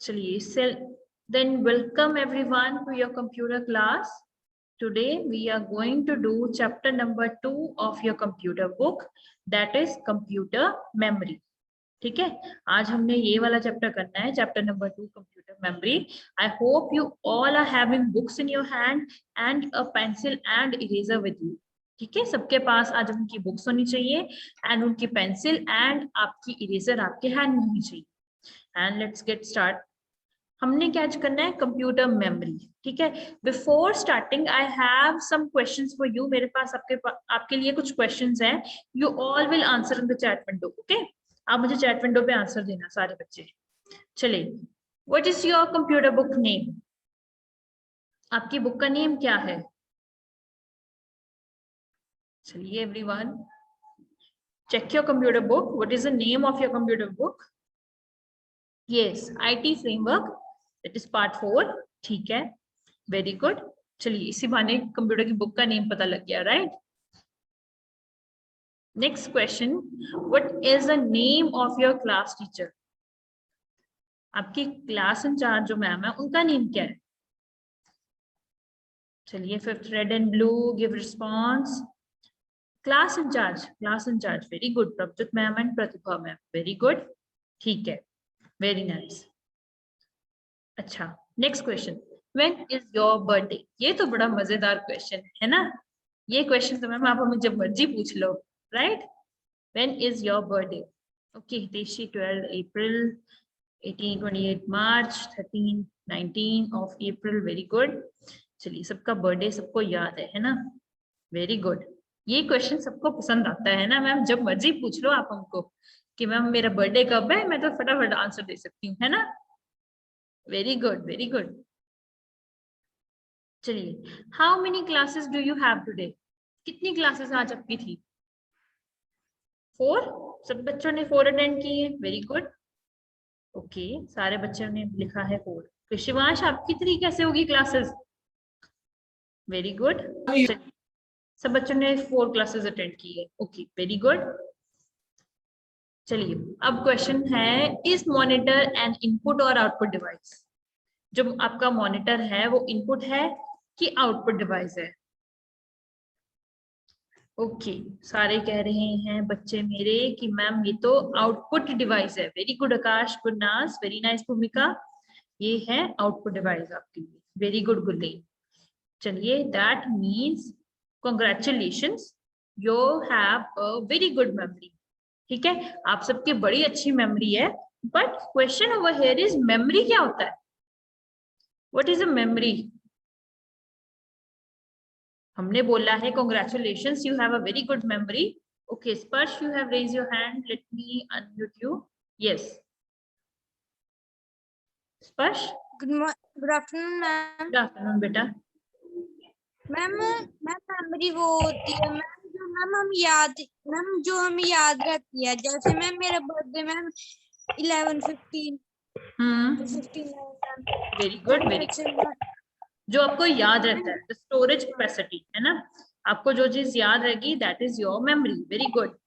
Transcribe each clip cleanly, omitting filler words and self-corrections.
चलिए, then welcome everyone to your computer class. Today we are going to do chapter number 2 of your computer book, that is computer memory. ठीक है, आज हमने ये वाला chapter करना है, chapter number 2 computer memory. I hope you all are having books in your hand and a pencil and eraser with you. ठीक है, सबके पास आज उनकी बुक्स होनी चाहिए एंड उनकी पेंसिल एंड आपकी इरेजर आपके हैंड में होनी चाहिए. And let's get start. हमने क्या करना है, कंप्यूटर मेमोरी. ठीक है, before starting I have some questions for you. मेरे पास आपके लिए कुछ क्वेश्चंस हैं. You all will answer in the chat window. Okay, आप मुझे चैट विंडो पे आंसर देना सारे बच्चे. चलिए, what is your computer book name? आपकी बुक का नेम क्या है? चलिए everyone, check your computer book. What is the name of your computer book? Yes, IT framework. That is part 4. ठीक है, very good. चलिए, इसी बहाने कंप्यूटर की बुक का नेम पता लग गया, right? Next question. What is the name of your class teacher? आपकी क्लास इंचार्ज जो मैम है उनका नेम क्या है? चलिए, fifth red and blue give response. Class incharge, very good. Prabhjot ma'am and Pratibha ma'am, very good. ठीक है, वेरी नाइस. अच्छा, next question. When is your birthday? ये तो बड़ा मजेदार क्वेश्चन है ना. ये क्वेश्चन तो मैम आप हमें जब मर्जी पूछ लो, right? When is your birthday? Okay, Hiteshi 12 April, 18 28 March, 13 19 of April. Very good. चलिए, सबका बर्थडे सबको याद है ना? Very good. ये क्वेश्चन सबको पसंद आता है ना मैम. जब मर्जी पूछ लो आप हमको कि मैम मेरा बर्थडे कब है, मैं तो फटाफट आंसर दे सकती हूँ, है ना? Very good, very good. चलिए, how many classes do you have today? कितनी क्लासेस आज आपकी थी? 4. सब बच्चों ने 4 अटेंड की है. Very good. ओके, सारे बच्चों ने लिखा है 4. तो शिवांश, आपकी 3 कैसे होगी क्लासेस? Very good. सब बच्चों ने 4 क्लासेस अटेंड की है. Okay, very good. चलिए, अब क्वेश्चन है, इज मॉनिटर एन इनपुट और आउटपुट डिवाइस? जो आपका मॉनिटर है वो इनपुट है कि आउटपुट डिवाइस है? ओके, सारे कह रहे हैं बच्चे मेरे कि मैम ये तो आउटपुट डिवाइस है. वेरी गुड आकाश, गुड नास, वेरी नाइस भूमिका. ये है आउटपुट डिवाइस आपके लिए. वेरी गुड गुल्ली. चलिए, that means congratulations, you have a very good memory. ठीक है, आप सबकी बड़ी अच्छी मेमोरी है. But question over here is, memory क्या होता है? What is a memory? हमने बोला है congratulations, you have a very good memory. Okay, Sparsh, you have raised your hand. Let me unmute you. Yes, Sparsh. Good afternoon, ma'am. Good afternoon, बेटा. Ma'am memory वो होती है ma'am जो हमें याद रहती है. जैसे मैम मेरा birthday ma'am 11/15. 59. Very good, very good. जो आपको याद रहता है, द स्टोरेज कैपेसिटी, है ना? आपको जो चीज याद रहेगी, that is your memory. Very good.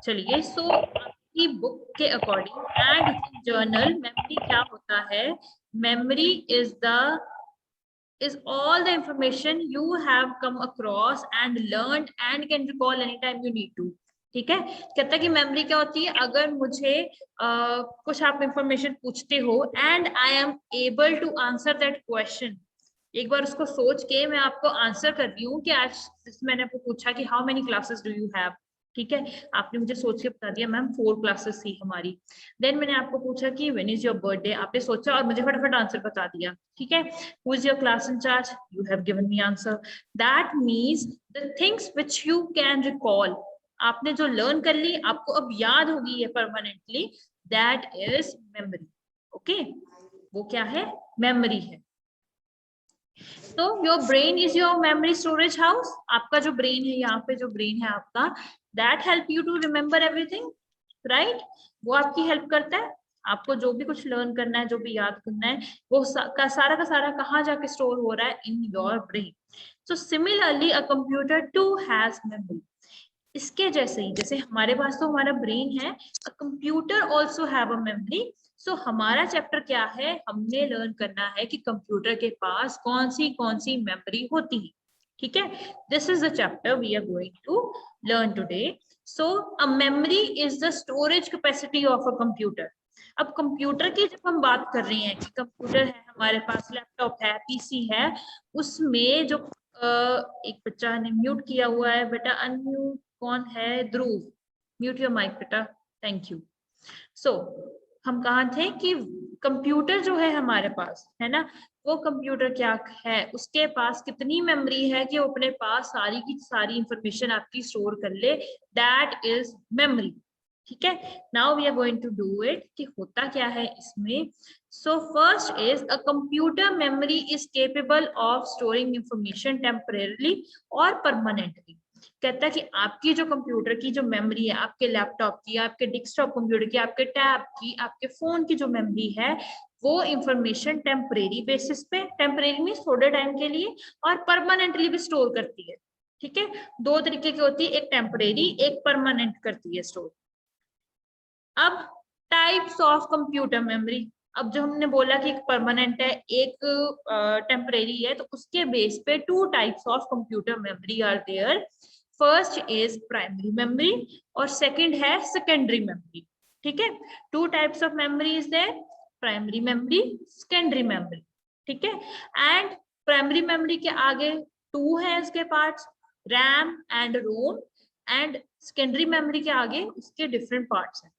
चलिए, सो आपकी बुक के अकॉर्डिंग एंड जर्नल मेमोरी क्या होता है? Memory is all the information you have come across and learned and can recall anytime you need to. ठीक है, कहता है कि मेमोरी क्या होती है? अगर मुझे कुछ आप इंफॉर्मेशन पूछते हो and I am able to answer that question, एक बार उसको सोच के मैं आपको आंसर कर रही हूँ कि आज मैंने आपको पूछा कि how many classes do you have. ठीक है, आपने मुझे सोच के बता दिया मैम 4 क्लासेस थी हमारी. देन मैंने आपको पूछा कि व्हेन इज योर बर्थडे, आपने सोचा और मुझे फटाफट आंसर बता दिया. ठीक है, who is your class incharge, you have given me answer. That means the things which you can recall, आपने जो लर्न कर ली, आपको अब याद होगी ये permanently, that is memory. Okay, वो क्या है? मेमोरी है. तो your brain is your memory storage house. आपका जो ब्रेन है, यहाँ पे जो ब्रेन है आपका, that help you to remember everything, right? वो आपकी हेल्प करता है. आपको जो भी कुछ लर्न करना है, जो भी याद करना है, वो सारा का सारा कहाँ जाके स्टोर हो रहा है? In your brain. So similarly a computer too has memory. इसके जैसे ही, जैसे हमारे पास तो हमारा ब्रेन है, a computer also have a memory. So हमारा चैप्टर क्या है, हमने लर्न करना है कि कंप्यूटर के पास कौन सी मेमोरी होती है, ठीक है। This is the chapter we are going to learn today. So a memory is the storage capacity of a computer. अब कंप्यूटर की जब हम बात कर रहे हैं कि कंप्यूटर है हमारे पास, लैपटॉप है, पीसी है, उसमें जो एक बच्चा ने म्यूट किया हुआ है, बेटा अनम्यूट कौन है, ध्रुव, म्यूट योर माइक बेटा, थैंक यू। सो हम कहाँ थे कि कंप्यूटर जो है हमारे पास है ना, वो कंप्यूटर क्या है, उसके पास कितनी मेमोरी है कि वो अपने पास सारी की सारी इंफॉर्मेशन आपकी स्टोर कर ले, दैट इज मेमोरी, ठीक है। Now we are going to do it कि होता क्या है इसमें। So first is a computer memory is capable of storing information temporarily और परमानेंटली। कहता है कि आपकी जो कंप्यूटर की जो मेमोरी है, आपके लैपटॉप की, आपके डेस्कटॉप कंप्यूटर की, आपके टैब की, आपके फोन की जो मेमोरी है, वो इंफॉर्मेशन टेम्परेरी बेसिस पे, टेम्परेरी मींस थोड़े टाइम के लिए, और परमानेंटली भी स्टोर करती है, ठीक है। दो तरीके की होती है, एक टेम्परेरी, एक परमानेंट करती है स्टोर। अब टाइप्स ऑफ कंप्यूटर मेमोरी, अब जो हमने बोला कि एक परमानेंट है, एक टेम्परेरी है, तो उसके बेस पे two types of computer memory are there. First is primary memory और सेकंड है सेकेंडरी मेमोरी, ठीक है। Two types of memory is there, primary memory, secondary memory, ठीक है। एंड प्राइमरी मेमोरी के आगे टू है इसके parts, RAM and ROM, and secondary memory के आगे उसके डिफरेंट पार्ट्स हैं।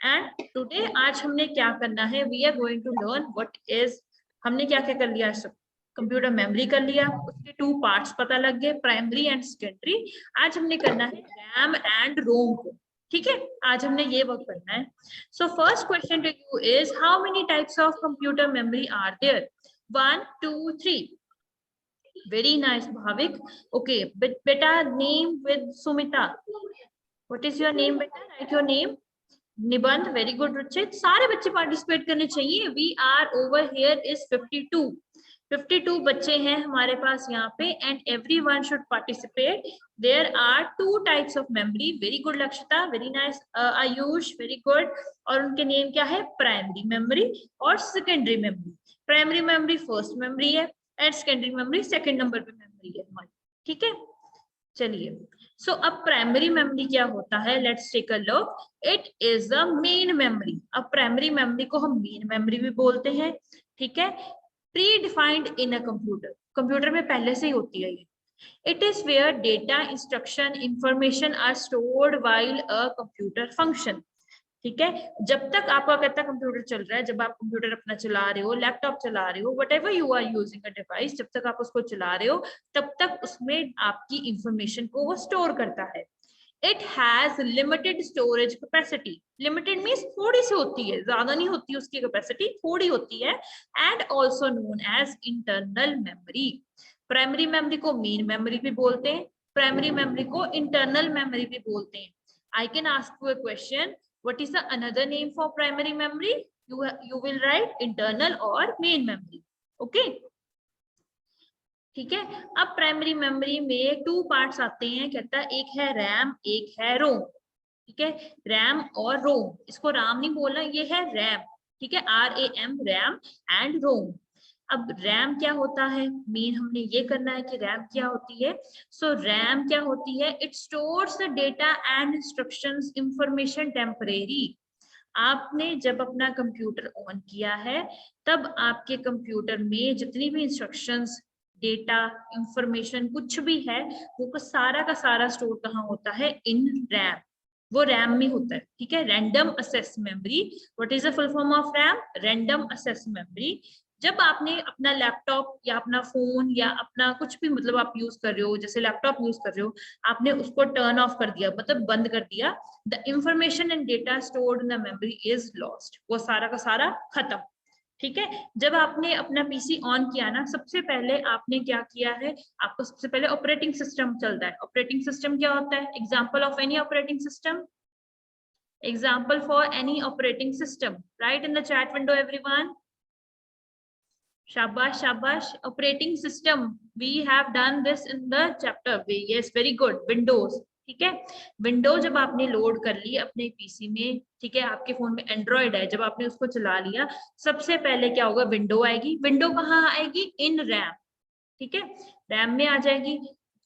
एंड टुडे आज हमने क्या करना है, we are going to learn what is, हमने क्या क्या कर लिया, कंप्यूटर मेमोरी कर लिया, उसके टू पार्ट्स पता लग गए, प्राइमरी एंड सेकेंडरी। आज हमने करना है रैम एंड रोम को, ठीक है, आज हमने ये वर्क करना है। So first question to you is how many types of computer memory are there, 1 2 3। Very nice Bhavik, okay बेटा name with Sumita, what is your name बेटा, right your name. Nibandh, very good Ruchit, सारे बच्चे पार्टिसिपेट करने चाहिए। We are over here is 52 बच्चे हैं हमारे पास यहाँ पे, and everyone should participate. There are two types of memory, very good Lakshita, very nice Ayush, very good. और उनके नेम क्या है, प्राइमरी मेमोरी और secondary memory. Primary memory first memory है and secondary memory second number पे मेमोरी है हमारी, ठीक है। चलिए, सो अब प्राइमरी मेमोरी क्या होता है, let's take a look, it is a main memory. अब प्राइमरी मेमोरी को हम मेन मेमोरी भी बोलते हैं, ठीक है। Predefined in a computer, computer में पहले से ही होती है ये। It is where data, instruction, information are stored while a computer function, ठीक है। जब तक आपका कहता कंप्यूटर चल रहा है, जब आप कंप्यूटर अपना चला रहे हो, लैपटॉप चला रहे हो, whatever you are using a device, जब तक आप उसको चला रहे हो तब तक उसमें आपकी इंफॉर्मेशन को वो स्टोर करता है। It has limited storage capacity, limited means थोड़ी सी होती है, ज्यादा नहीं होती उसकी कैपेसिटी, थोड़ी होती है। And also known as internal memory, primary memory को मेन मेमोरी भी बोलते हैं, प्राइमरी मेमोरी को इंटरनल मेमोरी भी बोलते हैं। I can ask you a question, what is the another name for primary memory? You will write internal or main memory, okay, ठीक है। अब प्राइमरी मेमोरी में टू पार्ट्स आते हैं, कहता है एक है रैम एक है रोम, ठीक है। रैम और रोम, इसको राम नहीं बोलना, ये है रैम, ठीक है, RAM, रैम एंड रोम। अब रैम क्या होता है, मेन हमने ये करना है कि रैम क्या होती है। सो रैम क्या होती है, it stores the data and instructions, information temporary. आपने जब अपना कंप्यूटर ऑन किया है तब आपके कंप्यूटर में जितनी भी इंस्ट्रक्शंस, डेटा, इंफॉर्मेशन कुछ भी है, वो सारा का सारा स्टोर कहाँ होता है, इन रैम, वो रैम में होता है, ठीक है। Random access memory, what is the full form of RAM, random access memory. जब आपने अपना लैपटॉप या अपना फोन या अपना कुछ भी मतलब आप यूज कर रहे हो, जैसे लैपटॉप यूज कर रहे हो, आपने उसको टर्न ऑफ कर दिया, मतलब बंद कर दिया, the information and data stored in the memory is lost, वो सारा का सारा खत्म, ठीक है। जब आपने अपना पीसी ऑन किया ना, सबसे पहले आपने क्या किया है, आपको सबसे पहले ऑपरेटिंग सिस्टम चलता है। ऑपरेटिंग सिस्टम क्या होता है, example of any operating system, example for any operating system, write in the chat window everyone. Shabash, shabash. Operating system, we have done this in the chapter, yes, very good. Windows, ठीक है। Window जब आपने load कर ली अपने PC में, ठीक है, आपके फोन में एंड्रॉइड है, जब आपने उसको चला लिया, सबसे पहले क्या होगा, विंडो आएगी। विंडो कहाँ आएगी, इन रैम, ठीक है, रैम में आ जाएगी।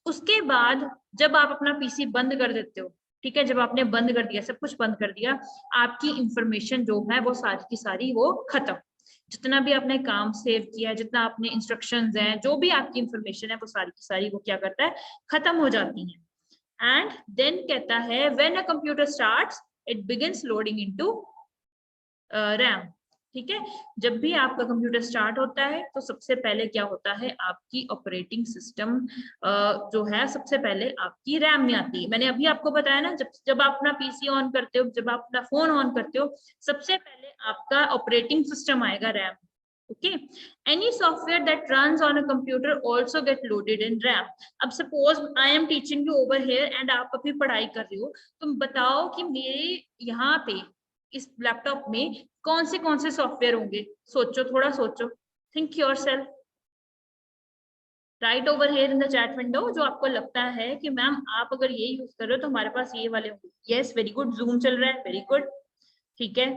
उसके बाद जब आप अपना पीसी बंद कर देते हो, ठीक है, जब आपने बंद कर दिया, सब कुछ बंद कर दिया, आपकी इंफॉर्मेशन जो है वो सारी की सारी वो खत्म। जितना भी आपने काम सेव किया है, जितना आपने इंस्ट्रक्शंस हैं, जो भी आपकी इंफॉर्मेशन है, वो सारी की सारी वो क्या करता है, खत्म हो जाती है। एंड देन कहता है when a computer starts it begins loading into RAM, ठीक है। जब भी आपका कंप्यूटर स्टार्ट होता है तो सबसे पहले क्या होता है, आपकी ऑपरेटिंग सिस्टम जो है सबसे पहले आपकी रैम में आती है। मैंने अभी आपको बताया ना, जब आप अपना पीसी ऑन करते हो, जब आप अपना फोन ऑन करते हो, सबसे पहले आपका ऑपरेटिंग सिस्टम आएगा RAM. Okay, any software that runs on a computer also get loaded in RAM. अब suppose I am teaching you over here and आप अभी पढ़ाई कर रहे हो, तुम बताओ कि मेरे यहाँ पे इस लैपटॉप में कौन से सॉफ्टवेयर होंगे, सोचो, थोड़ा सोचो, think yourself, right over here in the chat window, जो आपको लगता है कि मैम आप अगर ये यूज कर रहे हो तो हमारे पास ये वाले होंगे। यस, वेरी गुड, जूम चल रहा है, वेरी गुड, ठीक है।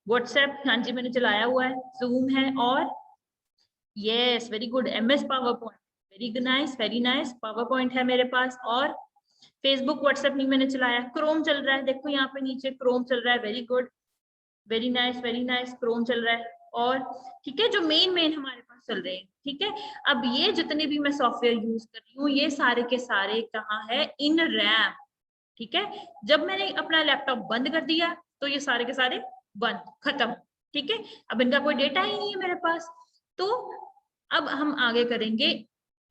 व्हाट्सएप, हाँ जी मैंने चलाया हुआ है, जूम है, और yes very good, MS power point, very nice, very nice, power point है मेरे पास। और फेसबुक व्हाट्सएप नहीं मैंने चलाया, क्रोम चल रहा है, देखो यहाँ पे नीचे क्रोम चल रहा है, very good, very nice, Chrome चल रहा है। और ठीक है, जो मेन हमारे पास चल रहे हैं, ठीक है। अब ये जितने भी मैं सॉफ्टवेयर यूज कर रही हूँ, ये सारे के सारे कहाँ है, इन रैम, ठीक है। जब मैंने अपना लैपटॉप बंद कर दिया तो ये सारे के सारे बंद, खत्म, ठीक है। अब इनका कोई डेटा ही नहीं है मेरे पास। तो अब हम आगे करेंगे,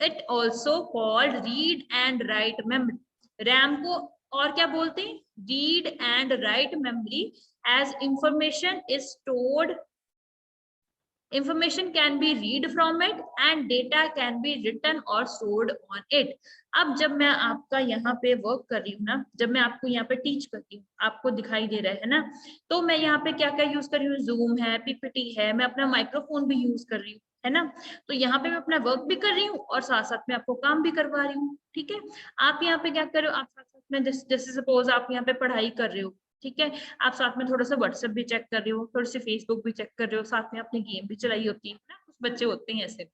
it also called read and write memory. RAM को और क्या बोलते हैं, read and write memory, as information is stored, information can be read from it and data can be written or stored on it. अब जब मैं आपका यहाँ पे वर्क कर रही हूँ ना, जब मैं आपको यहाँ पे टीच करती हूँ, आपको दिखाई दे रहा है ना, तो मैं यहाँ पे क्या क्या यूज कर रही हूँ, जूम है, PPT है, मैं अपना माइक्रोफोन भी यूज कर रही हूँ, है ना। तो यहाँ पे मैं अपना वर्क भी कर रही हूँ और साथ साथ में आपको काम भी करवा रही हूँ, ठीक है। आप यहाँ पे क्या कर रहे हो, आप साथ साथ में जैसे सपोज आप यहाँ पे पढ़ाई कर रहे हो, ठीक है, आप साथ में थोड़ा सा व्हाट्सएप भी चेक कर रहे हो, थोड़ी सी फेसबुक भी चेक कर रहे हो, साथ में अपनी गेम भी चलाई होती है ना, कुछ बच्चे होते हैं ऐसे,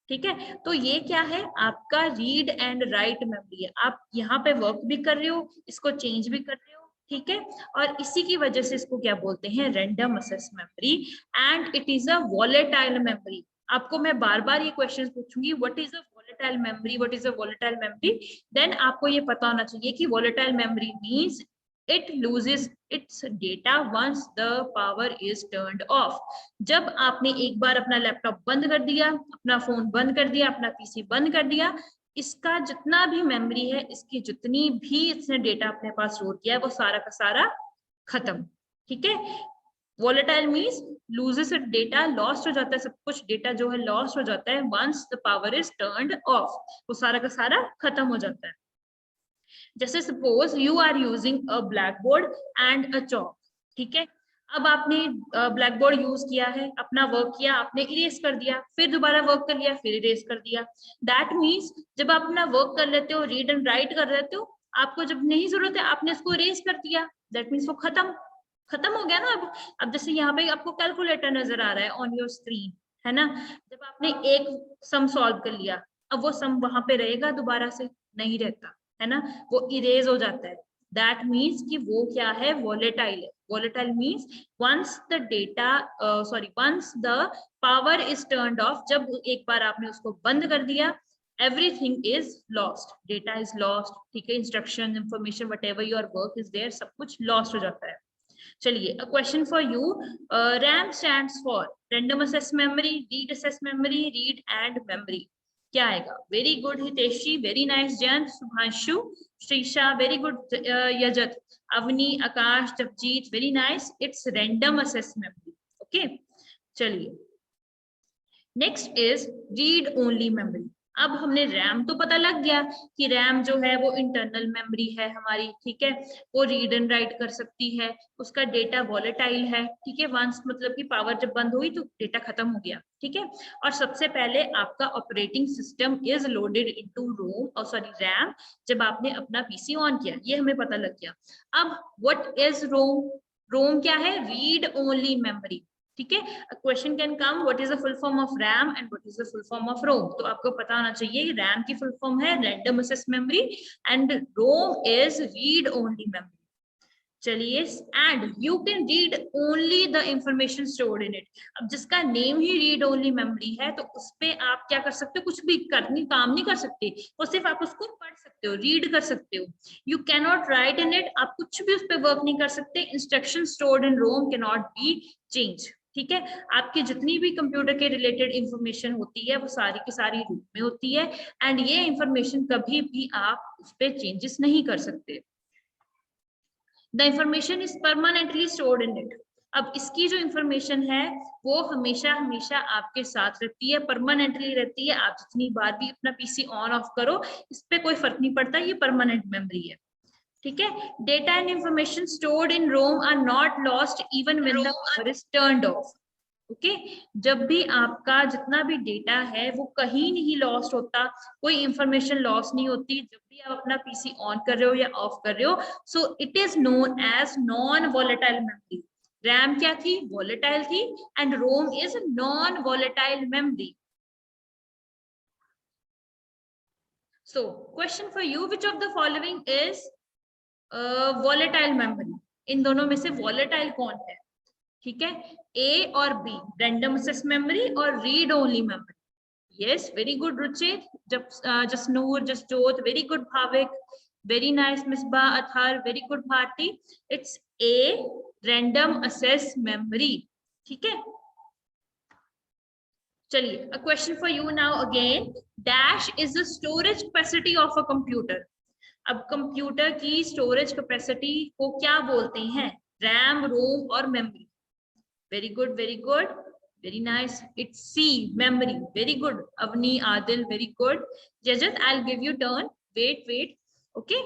ठीक है। तो ये क्या है, आपका रीड एंड राइट मेमोरी है। आप यहाँ पे वर्क भी कर रहे हो, इसको चेंज भी कर रहे हो, ठीक है। और इसी की वजह से इसको क्या बोलते हैं, random access memory, and it is a volatile memory. आपको मैं बार बार ये क्वेश्चन पूछूंगी, what is a volatile memory, what is a volatile memory, then आपको ये पता होना चाहिए कि volatile memory means it loses its data once the power is turned off। जब आपने एक बार अपना लैपटॉप बंद कर दिया, अपना फोन बंद कर दिया, अपना पीसी बंद कर दिया, इसका जितना भी मेमोरी है, इसकी जितनी भी इसने डेटा अपने पास स्टोर किया है, वो सारा का सारा खत्म, ठीक है। Volatile means loses it data, lost हो जाता है, सब कुछ डेटा जो है लॉस्ट हो जाता है once the power is turned off, वो सारा का सारा खत्म हो जाता है। जैसे suppose you are using a blackboard and a chalk, ठीक है। अब आपने ब्लैक बोर्ड यूज किया है, अपना वर्क किया, आपने इरेज कर दिया, फिर दोबारा वर्क कर लिया, फिर इरेज कर दिया। दैट मीन्स जब आप अपना वर्क कर लेते हो, रीड एंड राइट कर लेते हो, आपको जब नहीं जरूरत है आपने इसको इरेज कर दिया, दैट मीन्स वो खत्म हो गया ना। अब जैसे यहाँ पे आपको कैलकुलेटर नजर आ रहा है ऑन योर स्क्रीन, है ना। जब आपने एक सम सॉल्व कर लिया, अब वो सम वहां पे रहेगा, दोबारा से नहीं रहता, है ना, वो इरेज हो जाता है। दैट मीन्स कि वो क्या है, वॉलेटाइल है। Volatile means once the data once the power is turned off, जब एक बार आपने उसको बंद कर दिया, everything is lost, data is lost, ठीक है, instruction, information, whatever your work is there, सब कुछ लॉस्ट हो जाता है। चलिए, a question for you, RAM stands for random access memory, read access memory, read and memory, क्या आएगा। Very good Hiteshi, very nice Jayant, Shubhanshu, Shrisha, very good Yajat, Avani, Akash, Japjeet, very nice, it's random access memory. Okay, चलिए next is read only memory. अब हमने RAM तो पता लग गया कि रैम जो है वो इंटरनल मेमोरी है हमारी, ठीक है, वो रीड एंड राइट कर सकती है, उसका डेटा वॉलेटाइल है, ठीक है, वंस मतलब कि पावर जब बंद हुई तो डेटा खत्म हो गया, ठीक है। और सबसे पहले आपका operating system is loaded into ROM और सॉरी रैम जब आपने अपना पीसी ऑन किया, ये हमें पता लग गया। अब व्हाट इज रोम? रोम क्या है? रीड ओनली मेमोरी, ठीक है। Question can come what is the full form of RAM and what is the full form of ROM. तो आपको पता होना चाहिए रैम की फुल फॉर्म है random access memory and ROM is read only memory. चलिए, and you can read only the information stored in it. अब जिसका नेम ही रीड ओनली मेमोरी है तो उस पे आप क्या कर सकते हो? कुछ भी करनी काम नहीं कर सकते, वो सिर्फ आप उसको पढ़ सकते हो, रीड कर सकते हो। You can not write in it, आप कुछ भी उस पर वर्क नहीं कर सकते। Instruction stored in ROM can not be change, ठीक है। आपकी जितनी भी कंप्यूटर के रिलेटेड इंफॉर्मेशन होती है वो सारी की सारी रूप में होती है एंड ये इंफॉर्मेशन कभी भी आप उस पर चेंजेस नहीं कर सकते। The information is permanently stored in it. अब इसकी जो इंफॉर्मेशन है वो हमेशा हमेशा आपके साथ रहती है, परमानेंटली रहती है। आप जितनी बार भी अपना पीसी ऑन ऑफ करो इस पे कोई फर्क नहीं पड़ता, ये परमानेंट मेमोरी है, ठीक है। Data and information stored in ROM are not lost even when the power is turned off, okay. जब भी आपका जितना भी डेटा है वो कहीं नहीं लॉस्ट होता, कोई इंफॉर्मेशन लॉस नहीं होती जब भी आप अपना पीसी ऑन कर रहे हो या ऑफ कर रहे हो। So it is known as non volatile memory. RAM क्या थी? वॉलेटाइल थी and ROM is non volatile memory. So question for you, which of the following is volatile memory? इन दोनों में से वॉलेटाइल कौन है? ठीक है, ए और बी, रैंडम एक्सेस मेमोरी और read only memory. Yes, very good Ruchit, Jasnoor, Jasjot, very good Bhavik, very nice Misba, Athar, very good Bharti. It's A, random access memory, ठीक है। चलिए, a question for you now again, dash is the storage capacity of a computer. अब computer की storage capacity को क्या बोलते हैं? RAM, ROM और memory. Very good, very good, very nice. It's C, memory. Very good. Avni, Adil, very good. Jajat, I'll give you turn. Wait. Okay.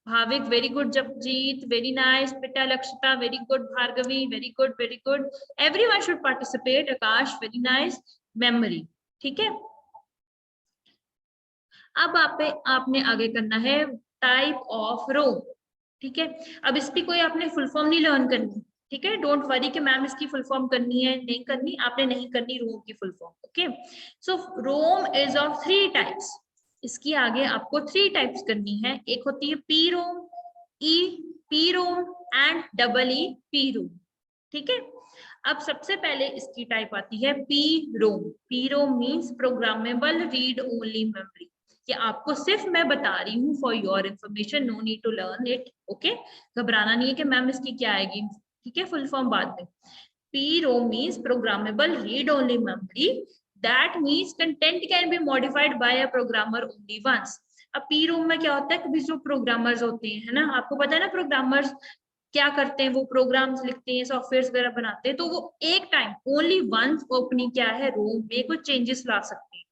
Bhavik, very good. Japjeet, very nice. Pita, Lakshita, very good. Bhargavi, very good, very good. Everyone should participate. Akash, very nice. Memory. ठीक है। अब आपने आगे करना है type of Rome, ठीक है। अब इसकी कोई आपने फुल फॉर्म नहीं लर्न करनी, ठीक है। डोंट वरी कि मैम इसकी फुल फॉर्म करनी है नहीं करनी, आपने नहीं करनी रोम की full form, okay. So ROM is of 3 types. इसकी आगे आपको 3 टाइप्स करनी है। एक होती है P ROM, E P ROM and double E P ROM, ठीक है। अब सबसे पहले इसकी टाइप आती है P ROM. P ROM means programmable read only memory. ये आपको सिर्फ मैं बता रही हूँ for your information, no need to learn it, okay. घबराना नहीं है कि मैम इसकी क्या आएगी, ठीक है, फुल फॉर्म बाद में। P ROM means programmable read only memory, that means content can be modified by a programmer only once. अब पी रोम में क्या होता है, कभी जो प्रोग्रामर्स होते हैं, है ना, आपको पता है ना प्रोग्रामर्स क्या करते हैं, वो प्रोग्राम्स लिखते हैं, सॉफ्टवेयर वगैरह बनाते हैं, तो वो एक टाइम ओनली वंस अपनी क्या है रोम में कुछ चेंजेस ला सकते हैं,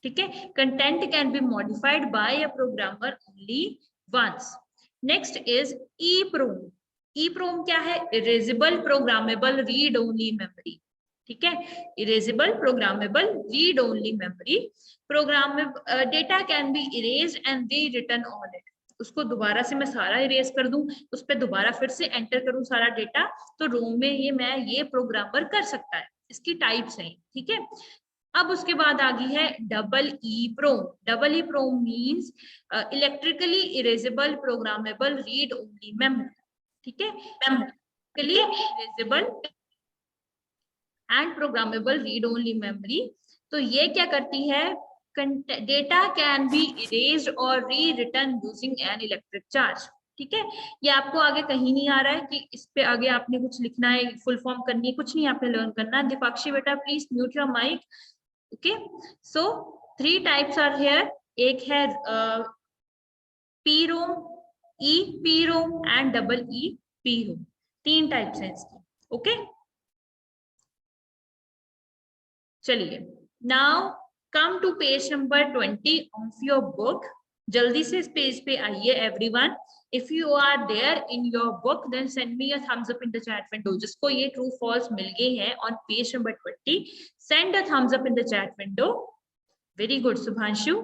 ठीक है। Content can be modified by a programmer only once. Next is EPROM. EPROM क्या है? Erasable programmable read only memory, ठीक है। Erasable programmable read only memory. Program data can be erased and rewritten on it. उसको दोबारा से मैं सारा erase कर दूं, उस पर दोबारा फिर से एंटर करूं सारा डेटा, तो रोम में ये प्रोग्रामर कर सकता है। इसकी टाइप्स हैं, ठीक है। अब उसके बाद आ गई है double E PROM. Double E PROM means electrically erasable programmable read only memory, ठीक है। Electrically erasable and programmable read only memory. तो ये क्या करती है? डेटा कैन बी इरेज्ड और rewritten using an electric charge, ठीक है। ये आपको आगे कहीं नहीं आ रहा है कि इस पे आगे आपने कुछ लिखना है, फुल फॉर्म करनी है, कुछ नहीं आपने लर्न करना है। दीपाक्षी बेटा please mute your mic, okay. So 3 types are here. एक है P ROM, E P ROM and double E P ROM. 3 types हैं इसकी, ओके। चलिए, now come to page number 20 of your book. जल्दी से इस पेज पे आइए everyone. If you are there in your book, then send me a thumbs up in the chat window. जिसको ये true false मिल गए हैं on page number 20, send a thumbs up in the chat window. Very good, Subhanshu.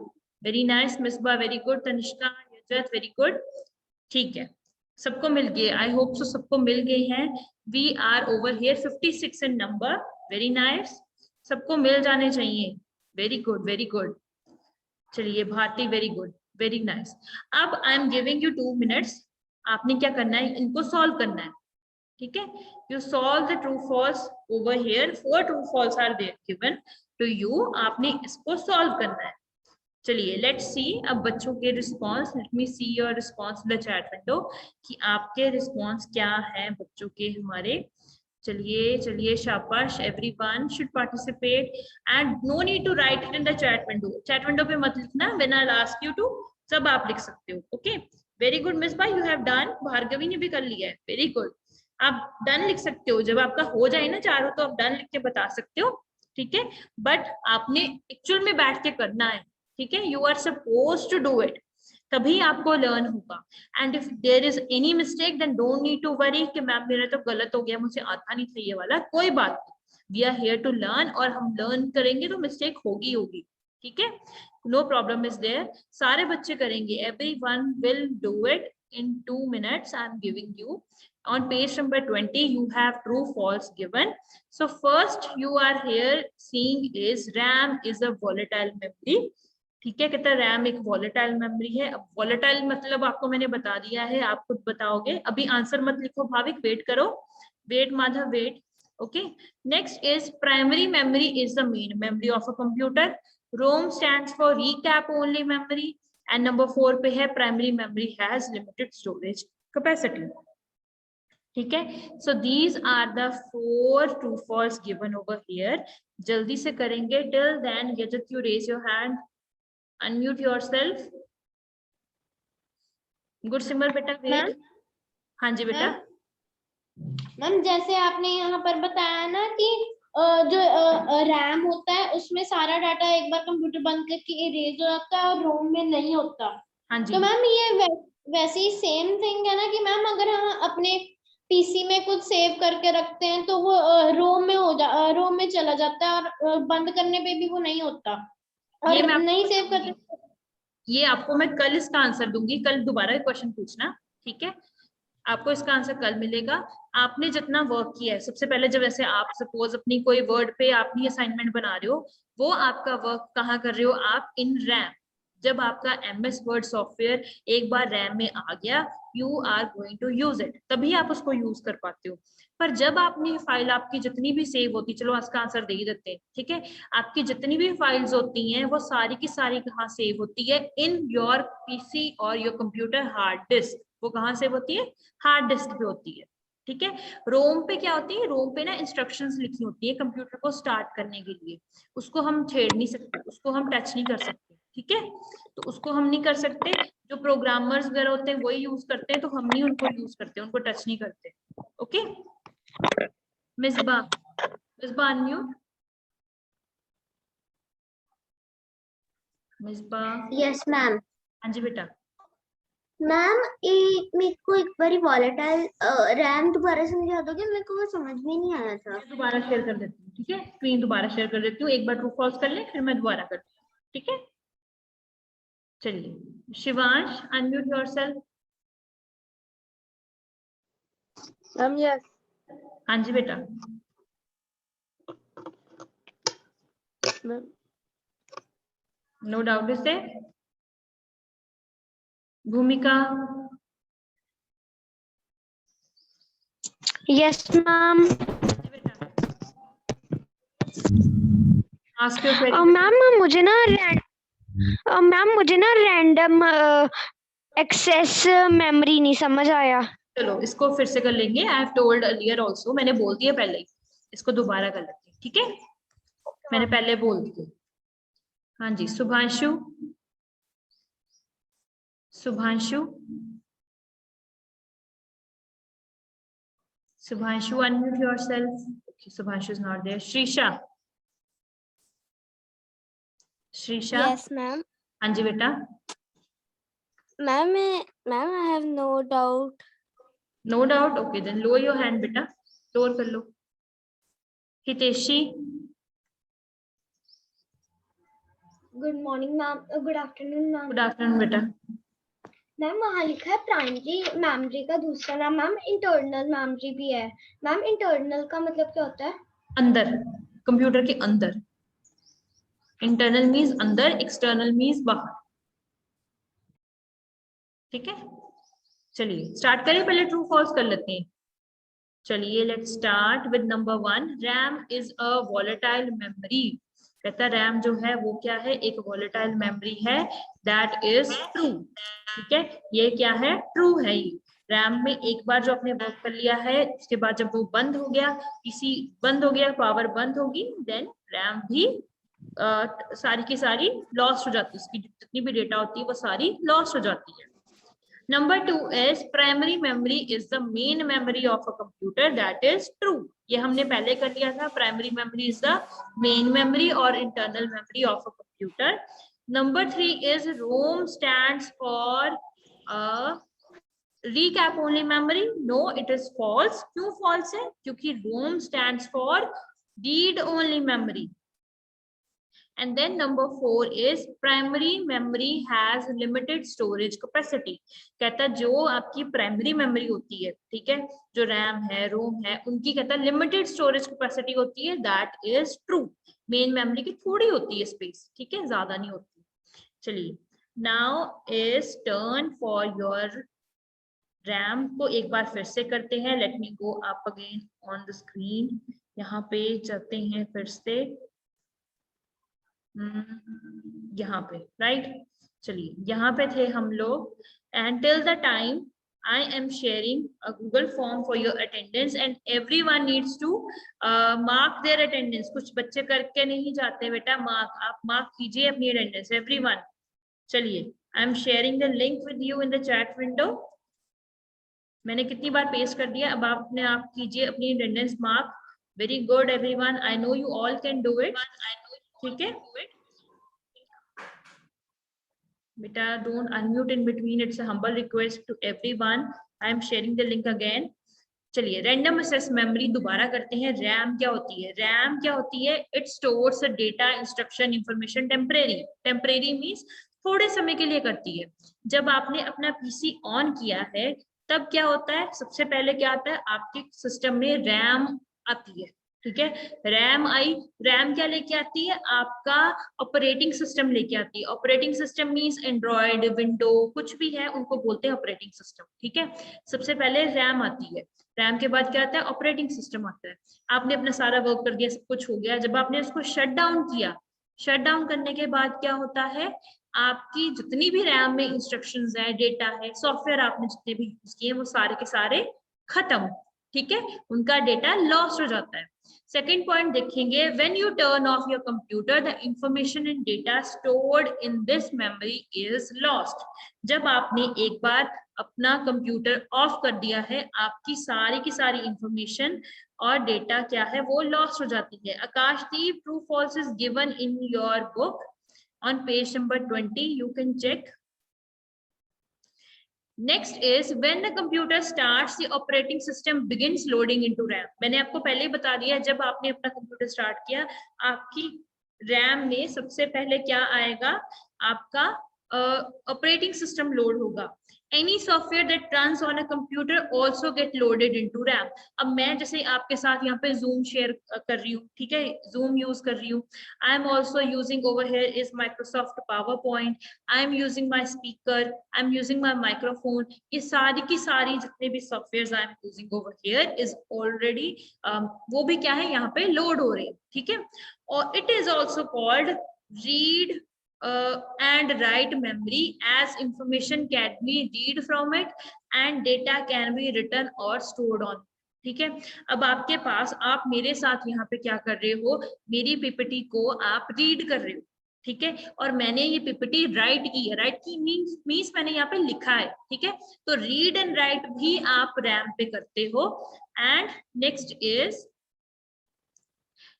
Very nice, Misbah. Very good, Tanishka, Yajat. Very good. ठीक है, सबको मिल गए। I hope so सबको मिल गए हैं। We are over here 56 in number. Very nice. सबको मिल जाने चाहिए। Very good, very good. चलिए Bharti, very good, very nice. अब I am giving you 2 minutes. आपने क्या करना है, इनको सॉल्व करना है, ठीक है। You solve the true false over here. 4 true false are there given to you. आपने इसको सॉल्व करना है। चलिए लेट्स सी अब बच्चों के response. Let me see your response in the chat window कि आपके रिस्पॉन्स क्या है बच्चों के हमारे। चलिए चलिए, शाबाश, everyone should participate and no need to write it in the chat window. Chat window पे मत लिखना, when I ask you to सब आप लिख सकते हो। ओके, वेरी गुड मिस बाय, यू हैव डन। भार्गवी ने भी कर लिया है, वेरी गुड। आप डन लिख सकते हो, जब आपका हो जाए ना चारों तो आप डन लिख के बता सकते हो, ठीक है। बट आपने एक्चुअल में बैठ के करना है, ठीक है। You are suppose to do it, तभी आपको लर्न होगा। And if there is any mistake then don't need to worry कि मैम मेरा तो गलत हो गया, मुझे आता नहीं था ये वाला। कोई बात नहीं, we are here to learn, और हम लर्न करेंगे तो मिस्टेक होगी होगी, ठीक है। नो प्रॉब्लम इज देयर, सारे बच्चे करेंगे। Everyone will do it in 2 minutes. I am giving you on page number 20. You have true false given. So first you are here seeing is RAM is a volatile memory. ठीक है, कहता है RAM एक volatile memory है। अब volatile मतलब आपको मैंने बता दिया है, आप खुद बताओगे। अभी आंसर मत लिखो भाविक, वेट करो, wait Madhav, wait. Okay, next is primary memory is the main memory of a computer. ROM stands for recap only memory. And number 4 पे है primary memory has limited storage capacity, ठीक है। So these are the 4 true false given over here. जल्दी से करेंगे। Till then Yajat you raise your hand, unmute yourself. Good Simar बेटा, wait. हाँ जी बेटा। मैम जैसे आपने यहाँ पर बताया ना कि जो रैम होता है उसमें सारा डाटा एक बार कंप्यूटर बंद करके इरेज हो जाता है और रोम में नहीं होता। हाँ जी। तो मैम ये वैसे ही सेम थिंग है ना कि मैम अगर हम अपने पीसी में कुछ सेव करके रखते हैं तो वो रोम में चला जाता है और बंद करने पे भी वो नहीं होता, और ये मैं नहीं सेव करते। ये आपको मैं कल इसका आंसर दूंगी, कल दोबारा क्वेश्चन पूछना, ठीक है। आपको इसका आंसर कल मिलेगा। आपने जितना वर्क किया है, सबसे पहले जब ऐसे आप सपोज अपनी कोई वर्ड पे आपनी असाइनमेंट बना रहे हो, वो आपका वर्क कहाँ कर रहे हो आप, इन रैम। जब आपका MS वर्ड सॉफ्टवेयर एक बार रैम में आ गया, you are going to use it, तभी आप उसको यूज कर पाते हो। पर जब आपने फाइल आपकी जितनी भी सेव होती, चलो इसका आंसर दे ही देते हैं, ठीक है। आपकी जितनी भी फाइल्स होती हैं वो सारी की सारी कहाँ सेव होती है, इन योर PC और योर कंप्यूटर हार्ड डिस्क। वो कहाँ सेव होती है, हार्ड डिस्क पे होती है, ठीक है। रोम पे क्या होती है, रोम पे ना इंस्ट्रक्शंस लिखी होती है कंप्यूटर को स्टार्ट करने के लिए। उसको हम छेड़ नहीं सकते, उसको हम टच नहीं कर सकते, ठीक है। तो उसको हम नहीं कर सकते, जो प्रोग्रामर्स वगैरह होते हैं वही यूज करते हैं, तो हम नहीं उनको यूज करते, उनको टच नहीं करते। Okay, Misbah, Misbah unmute. Misbah. Yes ma'am. हाँ जी बेटा। मैम मेरे को एक बारी वॉलेटाइल रैम दोबारा समझा दोगे, मेरे को वो समझ में नहीं आया था। दोबारा शेयर कर देती हूँ, ठीक है। स्क्रीन दोबारा शेयर कर देती हूँ, एक बार ट्रू फॉल्स कर ले, फिर मैं दोबारा करती हूँ, ठीक है। चलिए शिवांश, अनम्यूट योरसेल्फ। यस। हाँ जी बेटा। No doubt is there. Bhumika. Yes ma'am. Ask your query. Ma'am मुझे ना रैंडम एक्सेस मेमोरी नहीं समझ आया। चलो इसको फिर से कर लेंगे। I have told earlier also, मैंने बोल दिया पहले ही, इसको दोबारा कर लेते हैं, ठीक है। मैंने पहले बोल दिया। हाँ जी, Shubhanshu. Shubhanshu, Subhanshu, unmute yourself. Okay, Subhanshu is not there. Shrisha. Shrisha? Yes, ma'am. हाँ जी बेटा। Ma'am, I have no doubt. No doubt, okay then lower your hand बेटा, लोअर कर लो। Hiteshi? Good morning ma'am, good afternoon ma'am. Good afternoon बेटा। Ma'am वहाँ लिखा है प्राइमरी मेमोरी का दूसरा नाम मैम इंटरनल मेमोरी भी है। मैम इंटरनल का मतलब क्या होता है? अंदर, कंप्यूटर के अंदर। इंटरनल मीन्स अंदर, एक्सटर्नल मीन्स बाहर। ठीक है, चलिए स्टार्ट करें, पहले ट्रू फॉल्स कर लेते हैं। चलिए let's start with number 1। RAM is a volatile memory. कहता है रैम जो है वो क्या है, एक वॉलेटाइल मेमोरी है। That is true. ठीक है, ये क्या है, ट्रू है। ये रैम में एक बार जो आपने वर्क कर लिया है, उसके बाद जब वो बंद हो गया, पीसी बंद हो गया, पावर बंद होगी, देन रैम भी सारी की सारी लॉस्ट हो जाती है। उसकी जितनी भी डेटा होती है वो सारी लॉस्ट हो जाती है। Number 2 is primary memory is the main memory of a computer. That is true. ये हमने पहले कर लिया था। Primary memory is the main memory or internal memory of a computer. Number 3 is ROM stands for recap only memory. No, it is false. क्यों false है? क्योंकि ROM stands for read only memory. And then number 4 is primary memory has limited storage capacity. कहता है जो आपकी primary memory होती है, ठीक है, जो रैम है, रोम है, उनकी कहता है लिमिटेड स्टोरेज कैपेसिटी होती है। That is true. Main memory की थोड़ी होती है स्पेस, ठीक है, ज्यादा नहीं होती। चलिए now is turn for your RAM को एक बार फिर से करते हैं। Let me go up again on the screen. यहाँ पे चलते हैं फिर से यहाँ पे, राइट। चलिए यहाँ पे थे हम लोग। And till the time I am sharing a Google form for your attendance and everyone needs to mark their attendance. कुछ बच्चे करके नहीं जाते बेटा, आप मार्क कीजिए अपनी अटेंडेंस everyone. चलिए I am sharing the link with you in the chat window. मैंने कितनी बार पेस्ट कर दिया, अब आप अपने आप कीजिए अपनी attendance mark. Very good everyone, I know you all can do it. ठीक है बेटा, don't unmute in between. It's a humble request to everyone. I am sharing the link again. चलिए रैंडम एक्सेस मेमोरी दोबारा करते हैं। RAM क्या होती है? रैम क्या होती है? It stores data, instruction, information temporary. Temporary means थोड़े समय के लिए करती है। जब आपने अपना पीसी ऑन किया है तब क्या होता है, सबसे पहले क्या आता है, आपके सिस्टम में रैम आती है। ठीक है, रैम आई। रैम क्या लेके आती है? आपका ऑपरेटिंग सिस्टम लेके आती है। Operating system means Android, window, कुछ भी है उनको बोलते हैं ऑपरेटिंग सिस्टम। ठीक है, सबसे पहले रैम आती है। रैम के बाद क्या आता है? ऑपरेटिंग सिस्टम आता है। आपने अपना सारा वर्क कर दिया, सब कुछ हो गया। जब आपने इसको शट डाउन किया, शट डाउन करने के बाद क्या होता है, आपकी जितनी भी रैम में इंस्ट्रक्शंस है, डेटा है, सॉफ्टवेयर आपने जितने भी यूज किए वो सारे के सारे खत्म। ठीक है, उनका डेटा लॉस्ट हो जाता है। सेकेंड पॉइंट देखेंगे, when U turn off your computer the information and data stored in this memory is lost. जब आपने एक बार अपना कंप्यूटर ऑफ कर दिया है, आपकी सारी की सारी इंफॉर्मेशन और डेटा क्या है, वो लॉस्ट हो जाती है। Akashdeep, true false is given in your book on page number 20. You can check. Next is when the computer starts, the operating system begins loading into RAM. मैंने आपको पहले ही बता दिया, जब आपने अपना कंप्यूटर स्टार्ट किया, आपकी रैम में सबसे पहले क्या आएगा, आपका ऑपरेटिंग सिस्टम लोड होगा। Any software that runs on a computer also get loaded into RAM. अब मैं जैसे आपके साथ यहाँ पे Zoom शेयर कर रही हूँ, ठीक है, Zoom यूज कर रही हूँ। I am also using over here is Microsoft PowerPoint. I am using my speaker. I am using my microphone. ये सारी की सारी जितने भी software I am using over here is already वो भी क्या है, यहाँ पे लोड हो रहे हैं। ठीक है, और it is also called read and write memory, as information can be read from it and data can be written or stored on. ठीक है, अब आपके पास, आप मेरे साथ यहाँ पे क्या कर रहे हो, मेरी पीपीटी को आप रीड कर रहे हो। ठीक है, और मैंने ये पीपीटी राइट की है। राइट की मीन्स मैंने यहाँ पे लिखा है। ठीक है, तो रीड एंड राइट भी आप रैम पे करते हो। And next is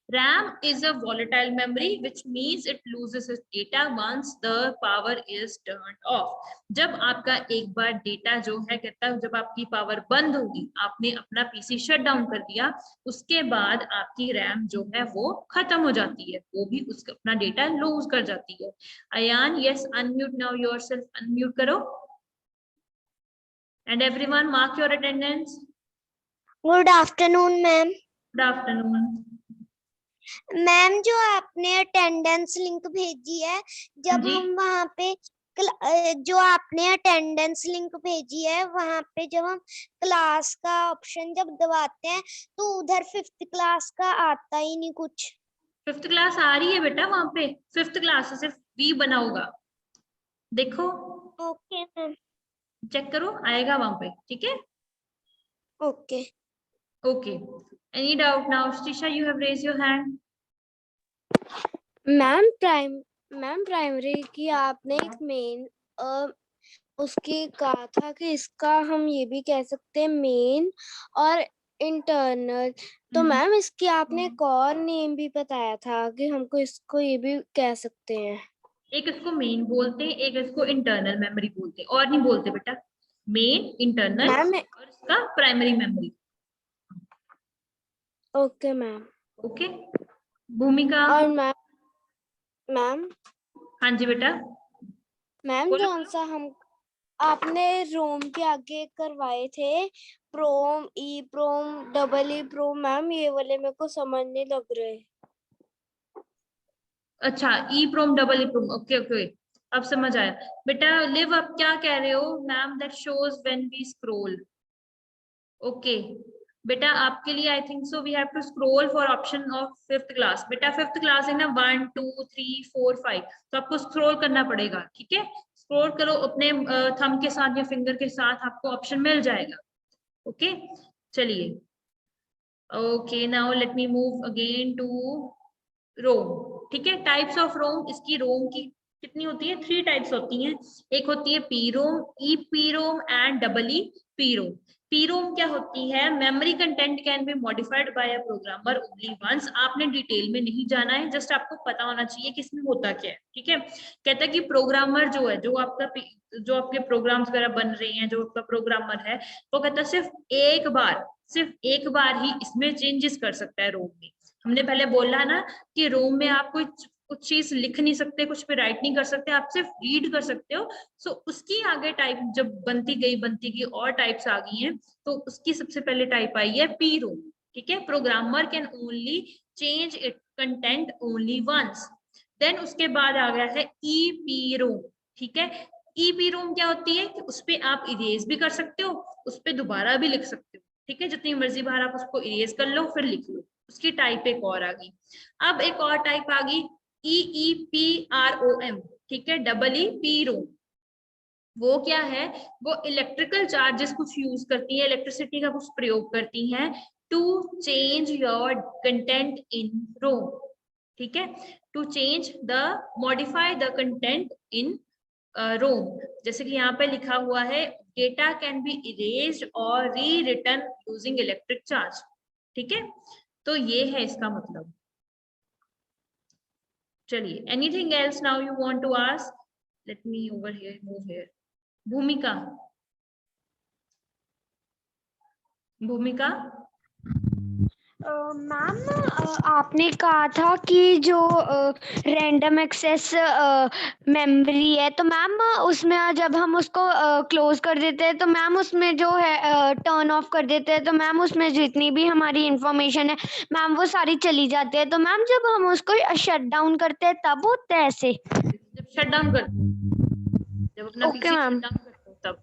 RAM is a volatile memory, which means it loses its data once the power is turned off. जब आपका एक बार डेटा जो है कहता है जब आपकी पावर बंद होगी, आपने अपना पीसी शट डाउन कर दिया, उसके बाद आपकी रैम जो है वो खत्म हो जाती है, वो भी उसका अपना डेटा लूज कर जाती है। Ayaan, yes, unmute now yourself, unmute करो। And everyone mark your attendance. Good afternoon ma'am. Good afternoon. Ma'am जो आपने अटेंडेंस लिंक भेजी है, जब जी। हम वहाँ पे जो आपने अटेंडेंस लिंक भेजी है वहाँ पे जब हम क्लास का ऑप्शन जब दबाते हैं तो उधर 5th क्लास का आता ही नहीं कुछ। 5th क्लास आ रही है बेटा, वहां पे 5th क्लास सिर्फ बी बना होगा, देखो ओके मैम। चेक करो, आएगा वहां पे, ठीक है। Okay okay, any doubt now? Shrisha, you have raise your hand. Ma'am primary की आपने एक मेन उसकी कहा था कि इसका हम ये भी कह सकते हैं मेन और इंटरनल, तो मैम इसकी आपने एक और नेम भी बताया था कि हमको इसको ये भी कह सकते हैं। एक इसको मेन बोलते हैं, एक इसको इंटरनल मेमोरी बोलते हैं, और नहीं बोलते बेटा, मेन, इंटरनल मैम और इसका primary memory. Okay ma'am. Okay, भूमिका। और मैम हाँ जी बेटा, मैम बोलो। कौन सा हम आपने रोम के आगे करवाए थे, प्रोम, ई प्रोम, डबल ई प्रोम, मैम ये वाले मेरे को समझ नहीं लग रहे। अच्छा, ई प्रोम, डबल ई प्रोम, ओके ओके, अब समझ आया बेटा। लिव, आप क्या कह रहे हो? Ma'am that shows when we scroll. Okay बेटा, आपके लिए I think so we have to scroll for option of 5th class. बेटा 5th क्लास है ना, 1 2 3 4 5, तो आपको स्क्रॉल करना पड़ेगा, ठीक है। स्क्रॉल करो अपने थंब के साथ या फिंगर के साथ, आपको ऑप्शन मिल जाएगा। ओके, चलिए। Okay, now let me move again to ROM, ठीक है। टाइप्स ऑफ रोम, इसकी रोम की कितनी होती है? 3 टाइप्स होती हैं। एक होती है P ROM, E P ROM and double E P ROM. P ROM क्या होती है? Memory content can be modified by a programmer only once. आपने डिटेल में नहीं जाना है, जस्ट आपको पता होना चाहिए कि इसमें होता क्या है, ठीक है। कहता है कि प्रोग्रामर जो है, जो आपके प्रोग्राम्स वगैरह बन रही हैं, जो आपका प्रोग्रामर है, वो कहता है सिर्फ एक बार ही इसमें चेंजेस कर सकता है रोम में। हमने पहले बोला ना कि रोम में आप कुछ चीज लिख नहीं सकते, कुछ पे राइट नहीं कर सकते, आप सिर्फ रीड कर सकते हो। सो उसकी आगे टाइप जब बनती गई और टाइप्स आ गई हैं, तो उसकी सबसे पहले टाइप आई है पी रोम, ठीक है। Programmer can only change it content only once. Then उसके बाद आ गया है ई पी रोम, ठीक है। ई पी रोम क्या होती है कि उस पर आप इरेज भी कर सकते हो, उस पर दोबारा भी लिख सकते हो, ठीक है। जितनी मर्जी बार आप उसको इरेज कर लो फिर लिख लो। उसकी टाइप एक और आ गई। अब एक और टाइप आ गई EEPROM, ठीक है, डबल ई पी रोम। वो क्या है? वो इलेक्ट्रिकल चार्जेस कुछ यूज करती है, इलेक्ट्रिसिटी का कुछ प्रयोग करती हैं to change your content in ROM, ठीक है। To change the modify the content in ROM. जैसे कि यहाँ पे लिखा हुआ है, डेटा कैन बी इरेज्ड और rewritten using electric charge, ठीक है। तो ये है इसका मतलब। चलिए, anything else now you want to ask? Let me over here, move here. Bhumika, ma'am आपने कहा था कि जो रैंडम एक्सेस मेमोरी है, तो मैम उसमें जब हम उसको क्लोज कर देते हैं तो मैम उसमें जो है टर्न ऑफ कर देते हैं, तो मैम उसमें जितनी भी हमारी इंफॉर्मेशन है मैम वो सारी चली जाती है। तो मैम जब हम उसको शट डाउन करते हैं तब होता है ऐसे? जब शट डाउन कर, जब अपना okay PC ma'am. Shut down करते हो तब।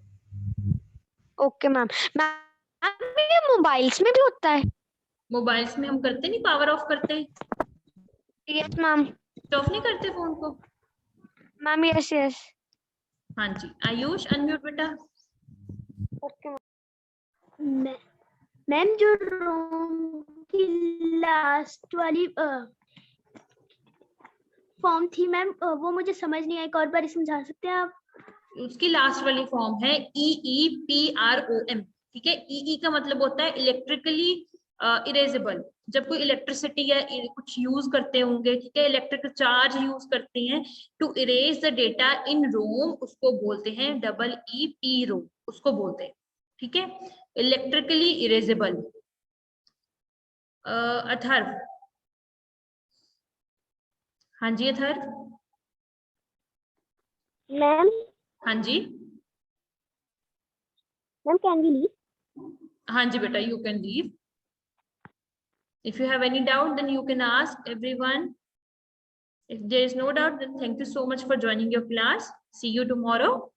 Okay ma'am. मैम ये मोबाइल्स में भी होता है? मोबाइल्स में हम करते नहीं, पावर ऑफ करते हैं, यस मैम। स्विच ऑफ नहीं करते फोन को। Ma'am yes yes. हाँ जी, आयुष अनम्यूट बेटा। ओके मैम, जो रोम की लास्ट वाली फॉर्म थी मैम, वो मुझे समझ नहीं आई, एक और बार समझा सकते हैं आप? उसकी लास्ट वाली फॉर्म है EEPROM, ठीक है। EE का मतलब होता है इलेक्ट्रिकली इरेजेबल, जब कोई इलेक्ट्रिसिटी या कुछ यूज करते होंगे, ठीक है, इलेक्ट्रिकल चार्ज यूज करते हैं टू इरेज द डेटा इन रोम, उसको बोलते हैं EEP रोम, उसको बोलते हैं, ठीक है, इलेक्ट्रिकली इरेजेबल। अथर्व, हाँ जी अथर्व। मैम हाँ जी, मैम कैन वी लीव? हाँ जी बेटा, you can leave. If you have any doubt, then you can ask everyone. If there is no doubt, then thank you so much for joining your class. See you tomorrow.